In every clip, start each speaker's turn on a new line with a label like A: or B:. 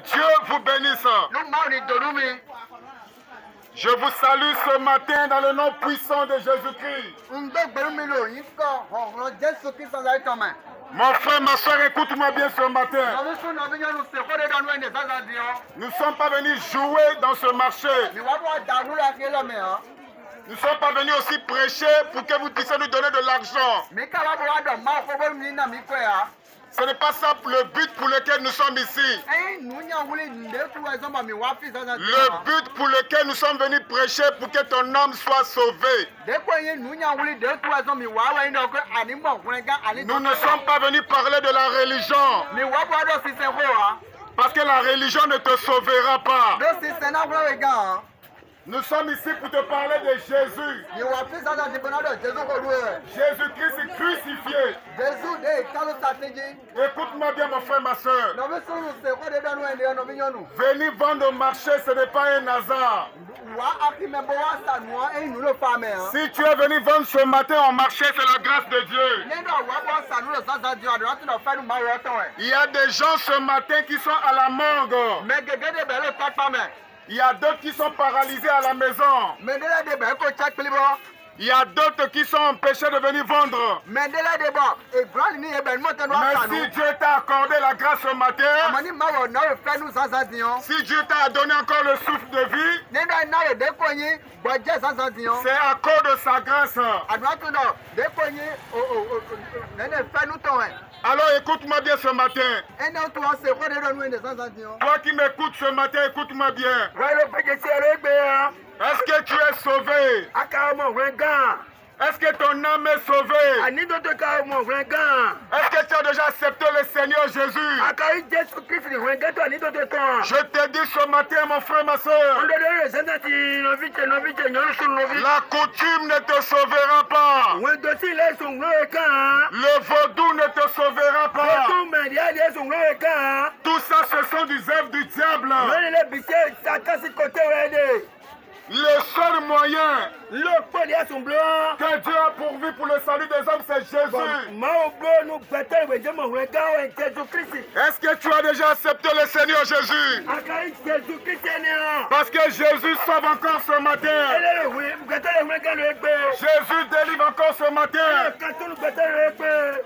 A: Dieu vous bénisse. Je vous salue ce matin dans le nom puissant de Jésus-Christ. Mon frère, ma soeur, écoute-moi bien ce matin. Nous ne sommes pas venus jouer dans ce marché. Nous ne sommes pas venus aussi prêcher pour que vous puissiez nous donner de l'argent. Ce n'est pas ça le but pour lequel nous sommes ici. Le but pour lequel nous sommes venus prêcher pour que ton âme soit sauvée. Nous ne sommes pas venus parler de la religion. Parce que la religion ne te sauvera pas. Nous sommes ici pour te parler de Jésus. Jésus-Christ est crucifié. Écoute-moi bien, mon frère, ma soeur. Venir vendre au marché, ce n'est pas un hasard. Si tu es venu vendre ce matin au marché, c'est la grâce de Dieu. Il y a des gens ce matin qui sont à la morgue. Il y a d'autres qui sont paralysés à la maison. Il y a d'autres qui sont empêchés de venir vendre. Mais si Dieu t'a accordé la grâce ce matin, si Dieu t'a donné encore le souffle de vie, c'est à cause de sa grâce. Alors écoute-moi bien ce matin. Toi qui m'écoutes ce matin, écoute-moi bien. Est-ce que tu es sauvé? Est-ce que ton âme est sauvée? Est-ce que tu as déjà accepté le Seigneur Jésus? Je te dis ce matin, mon frère, ma soeur, la coutume ne te sauvera pas. Le vaudou ne te sauvera pas. Tout ça, ce sont des œuvres du diable. Le seul moyen que Dieu a pourvu pour le salut des hommes, c'est Jésus. Est-ce que tu as déjà accepté le Seigneur Jésus? Parce que Jésus sauve encore ce matin. Jésus délivre encore ce matin.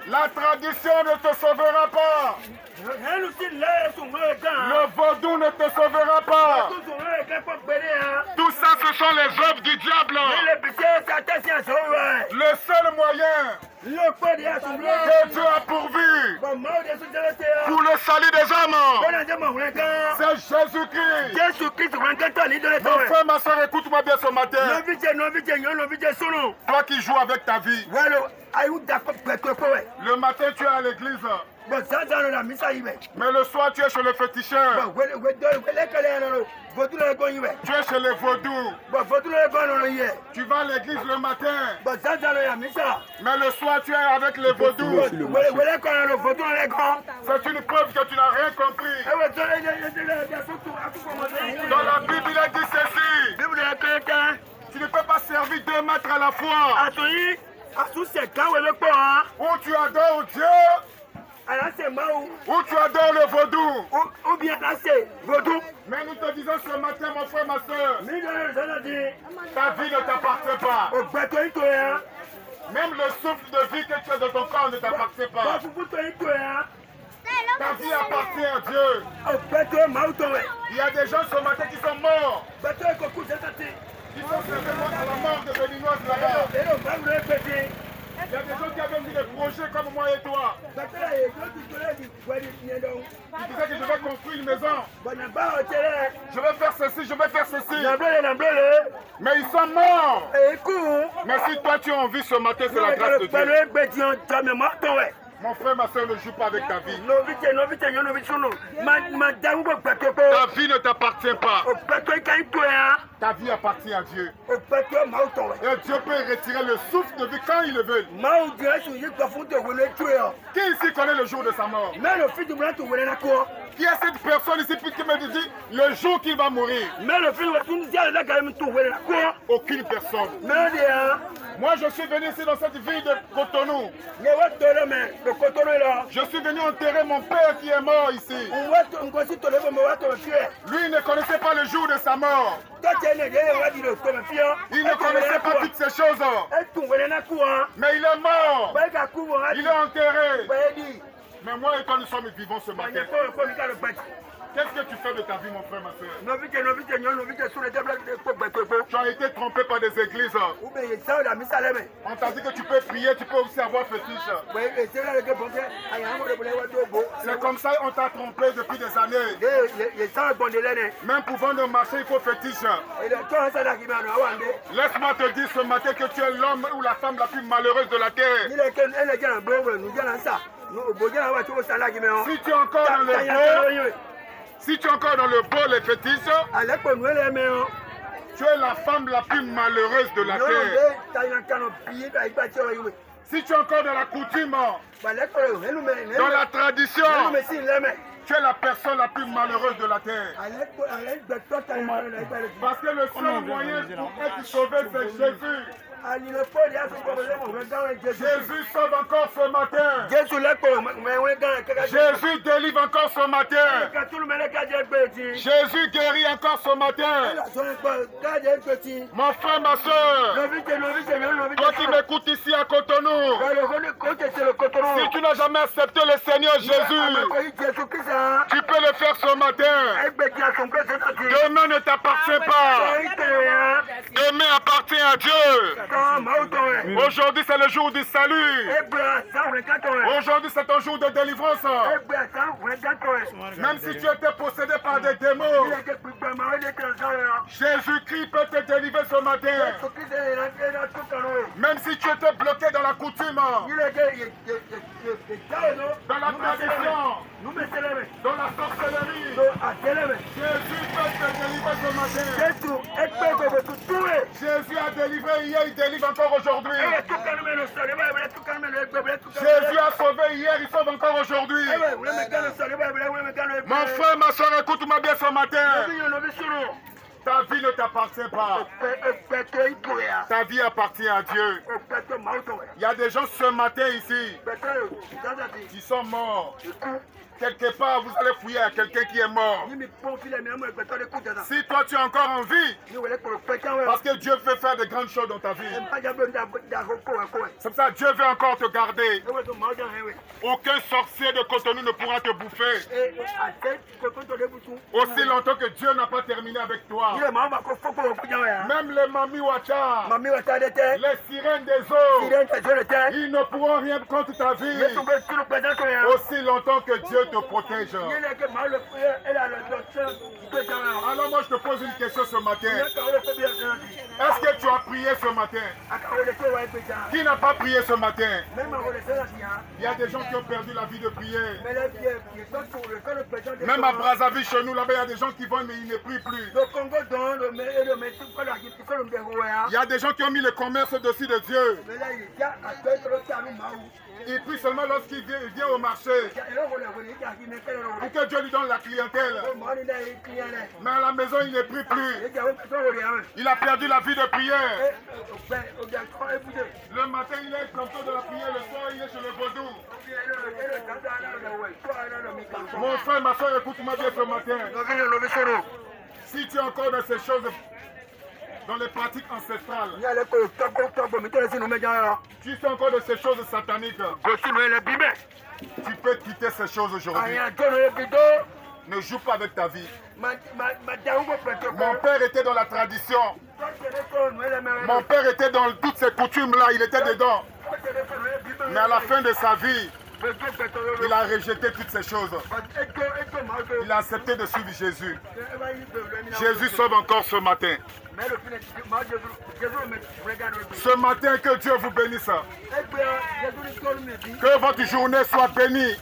A: La tradition ne te sauvera pas. Le vaudou ne te sauvera pas. Tout ça, ce sont les œuvres du diable. Le seul moyen que Dieu a pourvu pour le salut des hommes, c'est Jésus-Christ. Mon frère, ma soeur, écoute-moi bien ce matin. Toi qui joues avec ta vie, le matin tu es à l'église, mais le soir tu es chez le féticheur. Tu es chez les vaudous. Tu vas à l'église le matin, mais le soir tu es avec les vaudous. C'est une preuve que tu n'as rien compris. Dans la Bible il a dit ceci: tu ne peux pas servir 2 maîtres à la fois. Ou tu adores Dieu, ou tu adores le vaudou. Mais nous te disons ce matin, mon frère, ma soeur, ta vie ne t'appartient pas. Même le souffle de vie que tu as dans ton corps ne t'appartient pas. Ta vie appartient à Dieu. Il y a des gens ce matin qui sont morts. Ils sont certainement à la mort de Béninoise là-bas. Il y a des gens qui avaient mis des projets comme moi et toi. Ils disaient que je vais construire une maison. Je vais faire ceci, je vais faire ceci. Mais ils sont morts. Mais si toi tu as envie ce matin, c'est la grâce de Dieu. Mon frère, ma soeur, ne joue pas avec ta vie. Ta vie ne t'appartient pas. Ta vie appartient à Dieu. Et Dieu peut retirer le souffle de vie quand il le veut. Qui ici connaît le jour de sa mort? Qui est cette personne ici qui me dit le jour qu'il va mourir? Aucune personne. Moi, je suis venu ici dans cette ville de Cotonou. Je suis venu enterrer mon père qui est mort ici. Lui, il ne connaissait pas le jour de sa mort. Il ne connaissait pas toutes ces choses. Mais il est mort. Il est enterré. Mais moi et toi, nous sommes vivants ce matin. Qu'est-ce que tu fais de ta vie, mon frère, ma soeur? Tu as été trompé par des églises. On t'a dit que tu peux prier, tu peux aussi avoir fétiche. C'est comme ça qu'on t'a trompé depuis des années. Même pouvant de marcher, il faut fétiche. Laisse-moi te dire ce matin que tu es l'homme ou la femme la plus malheureuse de la terre. Si tu es encore dans le beau, si tu es encore dans le beau, les fétiches, tu es la femme la plus malheureuse de la terre. Si tu es encore dans la coutume, dans la tradition, tu es la personne la plus malheureuse de la terre. Parce que le seul moyen pour être sauvé, c'est Jésus. Jésus sauve encore ce matin. Jésus délivre encore ce matin. Jésus guérit encore ce matin. Mon frère, ma soeur, toi qui m'écoutes ici à Cotonou, si tu n'as jamais accepté le Seigneur Jésus, tu peux le faire ce matin. Demain ne t'appartient pas. Demain appartient à Dieu. Aujourd'hui c'est le jour du salut. Aujourd'hui c'est un jour de délivrance. Même si tu étais possédé par des démons, Jésus-Christ peut te délivrer ce matin. Même si tu étais bloqué dans la coutume, dans la tradition, dans la sorcellerie, Jésus peut te délivrer ce matin. Jésus a délivré hier, il délivre encore aujourd'hui. Jésus a sauvé hier, il sauve encore aujourd'hui. Mon frère, ma soeur, écoute-moi bien ce matin. Ta vie ne t'appartient pas. Ta vie appartient à Dieu. Il y a des gens ce matin ici qui sont morts. Quelque part, vous allez fouiller à quelqu'un qui est mort. Si toi tu es encore en vie, parce que Dieu veut faire de grandes choses dans ta vie. C'est pour ça que Dieu veut encore te garder. Aucun sorcier de Cotonou ne pourra te bouffer. Aussi longtemps que Dieu n'a pas terminé avec toi. Même les Mami Wacha, les sirènes des eaux, ils ne pourront rien contre ta vie. Aussi longtemps que Dieu te protège. Alors moi je te pose une question ce matin. Est-ce que tu as prié ce matin? Qui n'a pas prié ce matin? Il y a des gens qui ont perdu la vie de prier. Même à Brazzaville chez nous, là-bas, il y a des gens qui vont mais ils ne prient plus. Il y a des gens qui ont mis le commerce au-dessus de Dieu. Il prie seulement lorsqu'il vient au marché. Pour que Dieu lui donne la clientèle. Mais à la maison, il ne prie plus. Il a perdu la vie de prière. Le matin, il est comme de la prière. Le soir, il est chez le vaudou. Mon frère, ma soeur, écoute-moi bien ce matin. Si tu es encore dans ces choses, dans les pratiques ancestrales, tu sais encore de ces choses sataniques, tu peux quitter ces choses aujourd'hui. Ne joue pas avec ta vie. Mon père était dans la tradition. Mon père était dans toutes ces coutumes-là, il était dedans. Mais à la fin de sa vie, il a rejeté toutes ces choses. Il a accepté de suivre Jésus. Jésus sauve encore ce matin. Ce matin, que Dieu vous bénisse. Que votre journée soit bénie.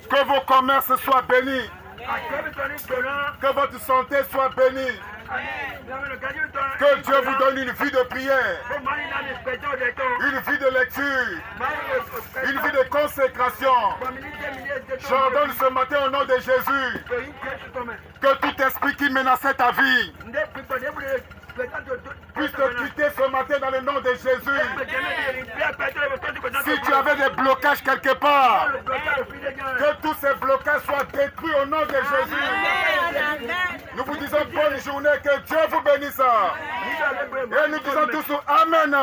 A: Que vos commerces soient bénis. Que votre santé soit bénie. Que Dieu vous donne une vie de prière, une vie de lecture, une vie de consécration. J'ordonne ce matin au nom de Jésus que tout esprit qui menaçait ta vie puisse te quitter ce matin dans le Si tu avais des blocages quelque part, que tous ces blocages soient détruits au nom de Jésus. Nous vous disons bonne journée, que Dieu vous bénisse. Et nous disons tous Amen.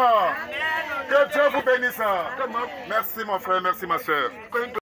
A: Que Dieu vous bénisse. Merci mon frère, merci ma soeur.